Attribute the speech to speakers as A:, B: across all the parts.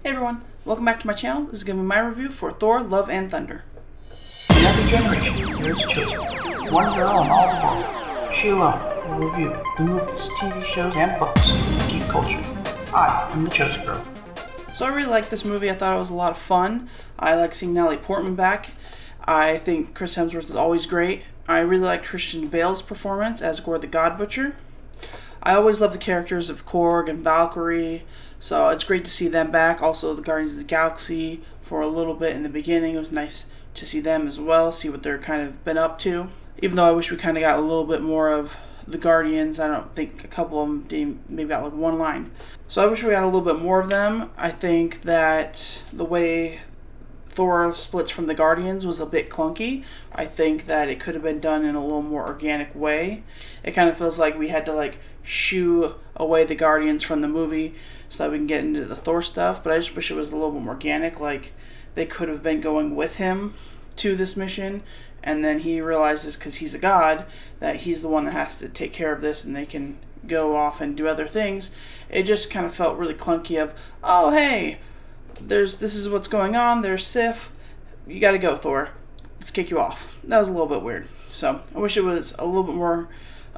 A: Hey everyone, welcome back to my channel. This is going to be my review for Thor, Love and Thunder.
B: In every generation, there is chosen one girl in all the world. She alone will review the movies, TV shows, and books of geek culture. I am the chosen girl.
A: So I really liked this movie. I thought it was a lot of fun. I like seeing Natalie Portman back. I think Chris Hemsworth is always great. I really like Christian Bale's performance as Gore the God Butcher. I always love the characters of Korg and Valkyrie, so it's great to see them back. Also, the Guardians of the Galaxy for a little bit in the beginning. It was nice to see them as well, see what they're kind of been up to. Even though I wish we kind of got a little bit more of the Guardians. I don't think a couple of them didn't, maybe got like one line. So I wish we got a little bit more of them. I think that the way Thor splits from the Guardians was a bit clunky. I think that it could have been done in a little more organic way. It kind of feels like we had to shoo away the Guardians from the movie so that we can get into the Thor stuff, but I just wish it was a little bit more organic. Like, they could have been going with him to this mission, and then he realizes, because he's a god, that he's the one that has to take care of this, and they can go off and do other things. It just kind of felt really clunky of, oh hey, this is what's going on, there's Sif, you gotta go, Thor, let's kick you off. That was a little bit weird. So I wish it was a little bit more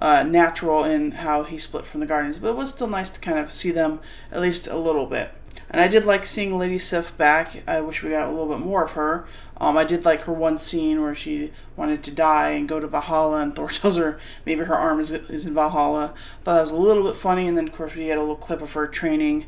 A: natural in how he split from the Guardians, but it was still nice to kind of see them at least a little bit. And I did like seeing Lady Sif back. I wish we got a little bit more of her. I did like her one scene where she wanted to die and go to Valhalla, and Thor tells her maybe her arm is in Valhalla. I thought that was a little bit funny, and then of course we had a little clip of her training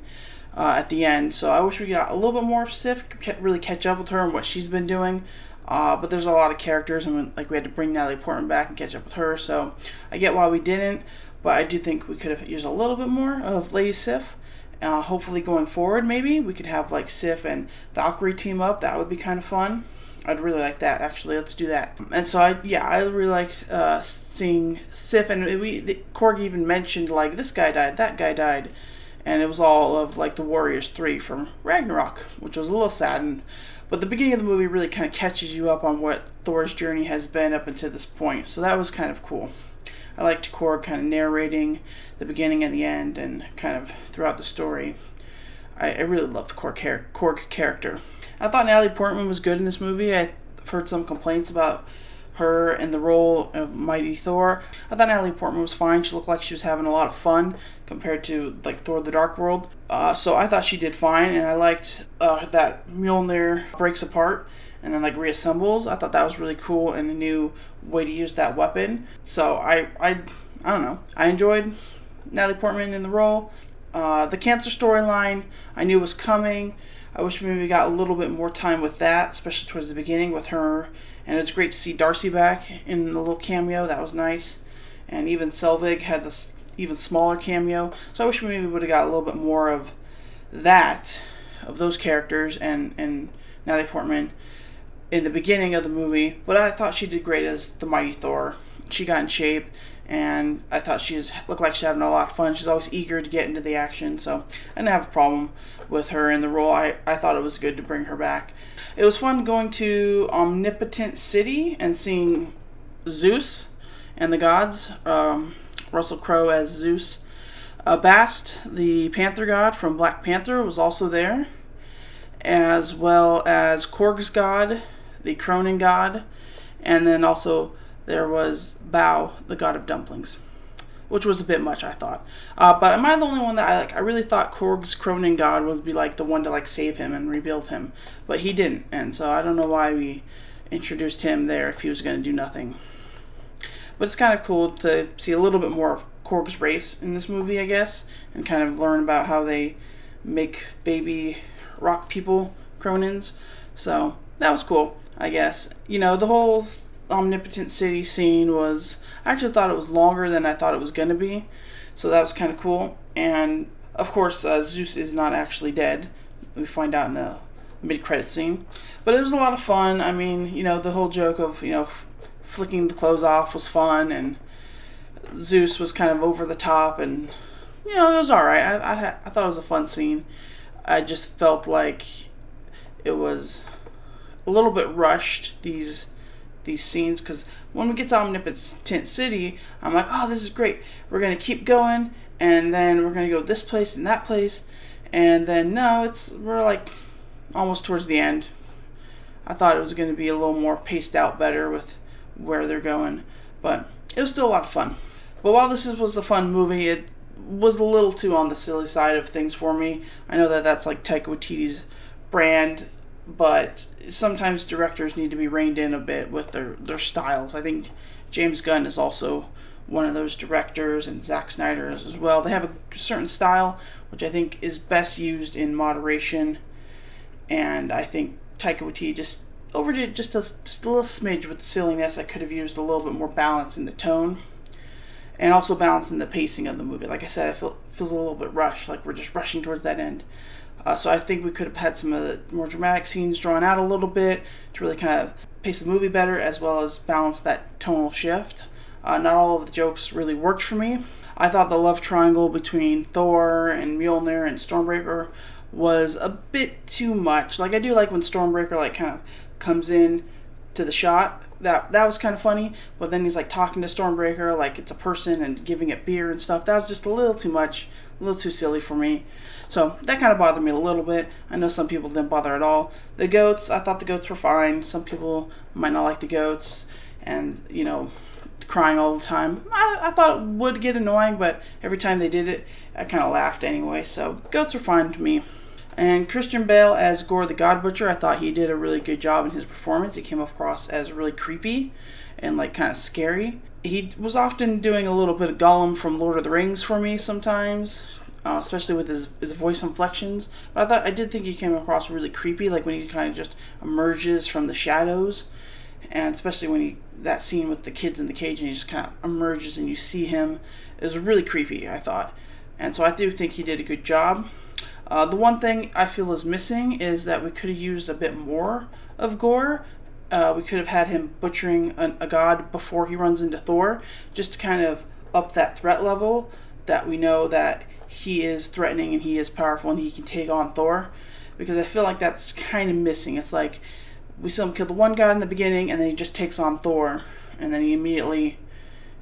A: at the end. So I wish we got a little bit more of Sif, really catch up with her and what she's been doing. But there's a lot of characters, and we had to bring Natalie Portman back and catch up with her, so I get why we didn't, but I do think we could have used a little bit more of Lady Sif. Hopefully going forward, maybe we could have Sif and Valkyrie team up. That would be kind of fun. I'd really like that, actually. Let's do that. And so I really liked seeing Sif, and Korg even mentioned this guy died, that guy died, and it was all of the Warriors 3 from Ragnarok, which was a little sad. But the beginning of the movie really kind of catches you up on what Thor's journey has been up until this point. So that was kind of cool. I liked Korg kind of narrating the beginning and the end and kind of throughout the story. I really loved the Korg character. I thought Natalie Portman was good in this movie. I've heard some complaints about her in the role of Mighty Thor. I thought Natalie Portman was fine. She looked like she was having a lot of fun compared to Thor the Dark World. So I thought she did fine, and I liked that Mjolnir breaks apart and then reassembles. I thought that was really cool and a new way to use that weapon. So I don't know. I enjoyed Natalie Portman in the role. The cancer storyline I knew was coming. I wish we maybe got a little bit more time with that, especially towards the beginning with her. And it was great to see Darcy back in a little cameo. That was nice. And even Selvig had this even smaller cameo. So I wish we maybe would have got a little bit more of that, of those characters and Natalie Portman in the beginning of the movie. But I thought she did great as the Mighty Thor. She got in shape, and I thought she looked like she's having a lot of fun. She's always eager to get into the action, so I didn't have a problem with her in the role. I thought it was good to bring her back. It was fun going to Omnipotent City and seeing Zeus and the gods. Russell Crowe as Zeus. Bast, the Panther god from Black Panther, was also there, as well as Korg's god, the Cronin god, and then also there was Bao, the god of dumplings, which was a bit much, I thought. But am I the only one that I really thought Korg's Cronin god would be the one to save him and rebuild him, but he didn't, and so I don't know why we introduced him there if he was going to do nothing. But it's kind of cool to see a little bit more of Korg's race in this movie, I guess, and kind of learn about how they make baby rock people Cronins. So that was cool, I guess. The whole Omnipotent City scene I actually thought it was longer than I thought it was going to be. So that was kind of cool. And of course, Zeus is not actually dead. We find out in the mid-credit scene. But it was a lot of fun. I mean, the whole joke of, flicking the clothes off was fun, and Zeus was kind of over the top, and it was alright. I thought it was a fun scene. I just felt like it was a little bit rushed, these scenes, because when we get to Omnipotent City, I'm like, oh, this is great. We're going to keep going, and then we're going to go this place and that place, And then no, we're like almost towards the end. I thought it was going to be a little more paced out better with where they're going, but it was still a lot of fun. But while this was a fun movie, it was a little too on the silly side of things for me. I know that that's like Taika Waititi's brand, but sometimes directors need to be reined in a bit with their styles. I think James Gunn is also one of those directors, and Zack Snyder as well. They have a certain style which I think is best used in moderation, and I think Taika Waititi just overdid just a little smidge with the silliness. I could have used a little bit more balance in the tone, and also balance in the pacing of the movie. Like I said, it feels a little bit rushed, like we're just rushing towards that end. So I think we could have had some of the more dramatic scenes drawn out a little bit to really kind of pace the movie better, as well as balance that tonal shift. Not all of the jokes really worked for me. I thought the love triangle between Thor and Mjolnir and Stormbreaker was a bit too much. Like, I do like when Stormbreaker like kind of comes in to the shot. That was kind of funny, but then he's like talking to Stormbreaker like it's a person and giving it beer and stuff. That was just a little too much, a little too silly for me. So that kind of bothered me a little bit. I know some people didn't bother at all. The goats, I thought the goats were fine. Some people might not like the goats, and crying all the time. I thought it would get annoying, but every time they did it, I kind of laughed anyway. So goats were fine to me. And Christian Bale as Gore the God Butcher, I thought he did a really good job in his performance. He came across as really creepy and like kind of scary. He was often doing a little bit of Gollum from Lord of the Rings for me sometimes, especially with his voice inflections. But I did think he came across really creepy, like when he kind of just emerges from the shadows, and especially when that scene with the kids in the cage and he just kind of emerges and you see him. It was really creepy, I thought. And so I do think he did a good job. The one thing I feel is missing is that we could have used a bit more of Gore. We could have had him butchering a god before he runs into Thor, just to kind of up that threat level, that we know that he is threatening and he is powerful and he can take on Thor. Because I feel like that's kind of missing. It's like we saw him kill the one god in the beginning, and then he just takes on Thor, and then he immediately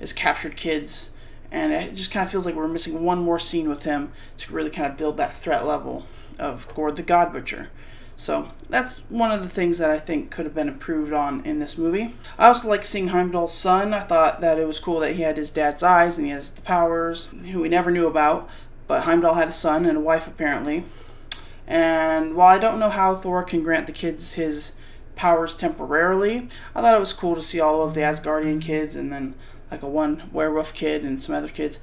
A: is captured kids. And it just kind of feels like we're missing one more scene with him to really kind of build that threat level of Gore the God Butcher. So that's one of the things that I think could have been improved on in this movie. I also like seeing Heimdall's son. I thought that it was cool that he had his dad's eyes and he has the powers, who we never knew about. But Heimdall had a son and a wife apparently. And while I don't know how Thor can grant the kids his powers temporarily, I thought it was cool to see all of the Asgardian kids and then like a one werewolf kid and some other kids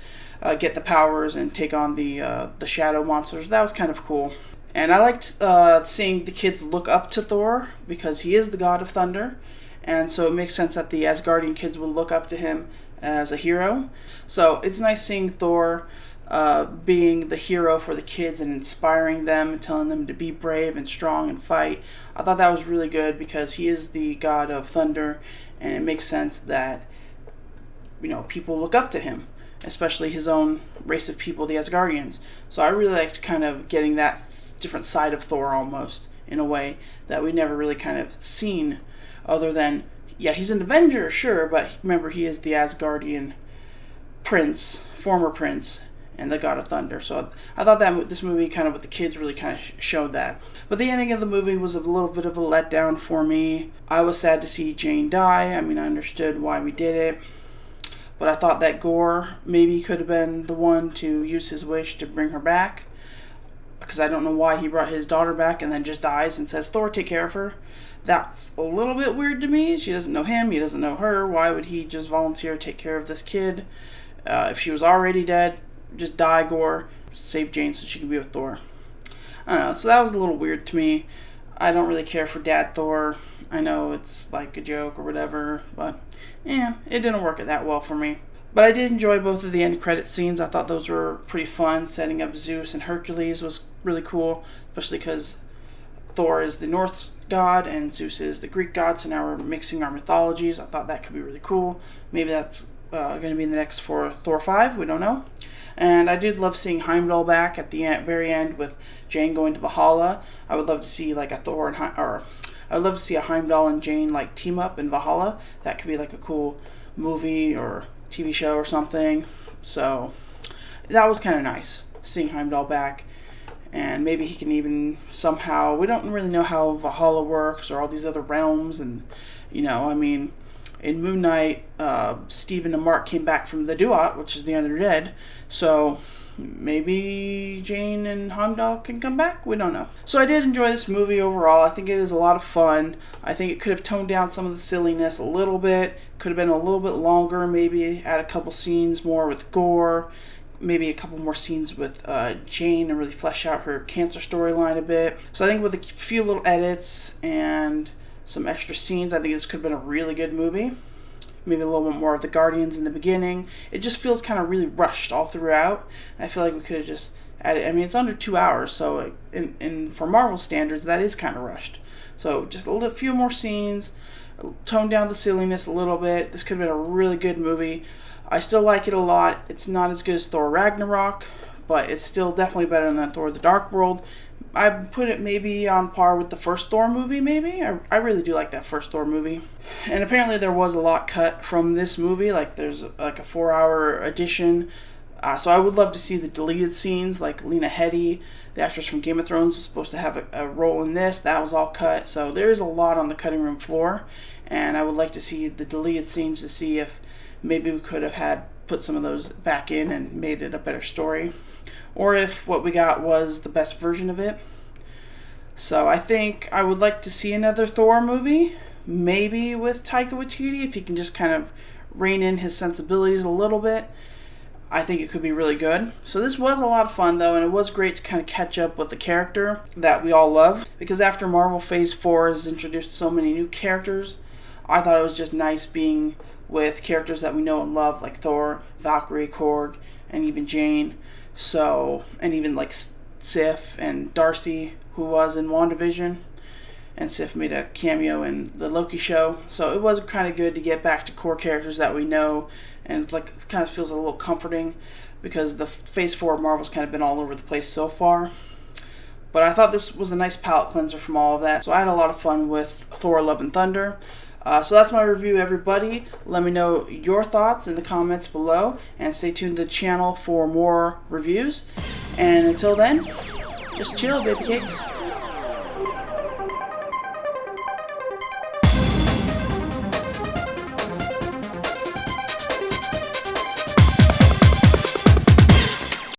A: get the powers and take on the shadow monsters. That was kind of cool. And I liked seeing the kids look up to Thor because he is the god of thunder, and so it makes sense that the Asgardian kids will look up to him as a hero. So it's nice seeing Thor being the hero for the kids and inspiring them, telling them to be brave and strong and fight. I thought that was really good because he is the god of thunder, and it makes sense that people look up to him, especially his own race of people, the Asgardians. So I really liked kind of getting that different side of Thor almost, in a way that we never really kind of seen, other than, yeah, he's an Avenger, sure, but remember, he is the Asgardian prince, former prince, and the god of thunder. So I thought that this movie kind of with the kids really kind of showed that. But the ending of the movie was a little bit of a letdown for me. I was sad to see Jane die. I mean, I understood why we did it. But I thought that Gore maybe could have been the one to use his wish to bring her back. Because I don't know why he brought his daughter back and then just dies and says, Thor, take care of her. That's a little bit weird to me. She doesn't know him. He doesn't know her. Why would he just volunteer to take care of this kid? If she was already dead, just die, Gore. Save Jane so she can be with Thor. I don't know. So that was a little weird to me. I don't really care for Dad Thor. I know it's like a joke or whatever, but it didn't work that well for me. But I did enjoy both of the end credit scenes. I thought those were pretty fun. Setting up Zeus and Hercules was really cool, especially because Thor is the Norse god and Zeus is the Greek god, so now we're mixing our mythologies. I thought that could be really cool. Maybe that's going to be in the next for Thor 5, we don't know. And I did love seeing Heimdall back at the very end with Jane going to Valhalla. I would love to see like a Thor and I would love to see a Heimdall and Jane like team up in Valhalla. That could be like a cool movie or TV show or something. So that was kind of nice, seeing Heimdall back. And maybe he can even somehow, we don't really know how Valhalla works or all these other realms. And, I mean, in Moon Knight, Stephen and Mark came back from the Duat, which is the Undead. So maybe Jane and Heimdall can come back? We don't know. So I did enjoy this movie overall. I think it is a lot of fun. I think it could have toned down some of the silliness a little bit. Could have been a little bit longer, maybe add a couple scenes more with gore. Maybe a couple more scenes with Jane and really flesh out her cancer storyline a bit. So I think with a few little edits and some extra scenes, I think this could have been a really good movie. Maybe a little bit more of the Guardians in the beginning. It just feels kind of really rushed all throughout. I feel like we could have just added, I mean, it's under 2 hours, so for Marvel standards, that is kind of rushed. So just a few more scenes, tone down the silliness a little bit. This could have been a really good movie. I still like it a lot. It's not as good as Thor Ragnarok, but it's still definitely better than Thor the Dark World. I put it maybe on par with the first Thor movie, maybe. I really do like that first Thor movie. And apparently there was a lot cut from this movie. Like there's like a 4-hour edition. So I would love to see the deleted scenes. Like Lena Headey, the actress from Game of Thrones, was supposed to have a role in this. That was all cut. So there's a lot on the cutting room floor. And I would like to see the deleted scenes to see if maybe we could have put some of those back in and made it a better story. Or if what we got was the best version of it. So I think I would like to see another Thor movie. Maybe with Taika Waititi, if he can just kind of rein in his sensibilities a little bit. I think it could be really good. So this was a lot of fun though, and it was great to kind of catch up with the character that we all loved. Because after Marvel Phase 4 has introduced so many new characters, I thought it was just nice being with characters that we know and love, like Thor, Valkyrie, Korg, and even Jane. So, and even like Sif and Darcy, who was in WandaVision. And Sif made a cameo in the Loki show. So it was kind of good to get back to core characters that we know. And it kind of feels a little comforting because the Phase 4 of Marvel's kind of been all over the place so far. But I thought this was a nice palate cleanser from all of that. So I had a lot of fun with Thor Love and Thunder. So that's my review, everybody. Let me know your thoughts in the comments below, and stay tuned to the channel for more reviews. And until then, just chill, baby cakes.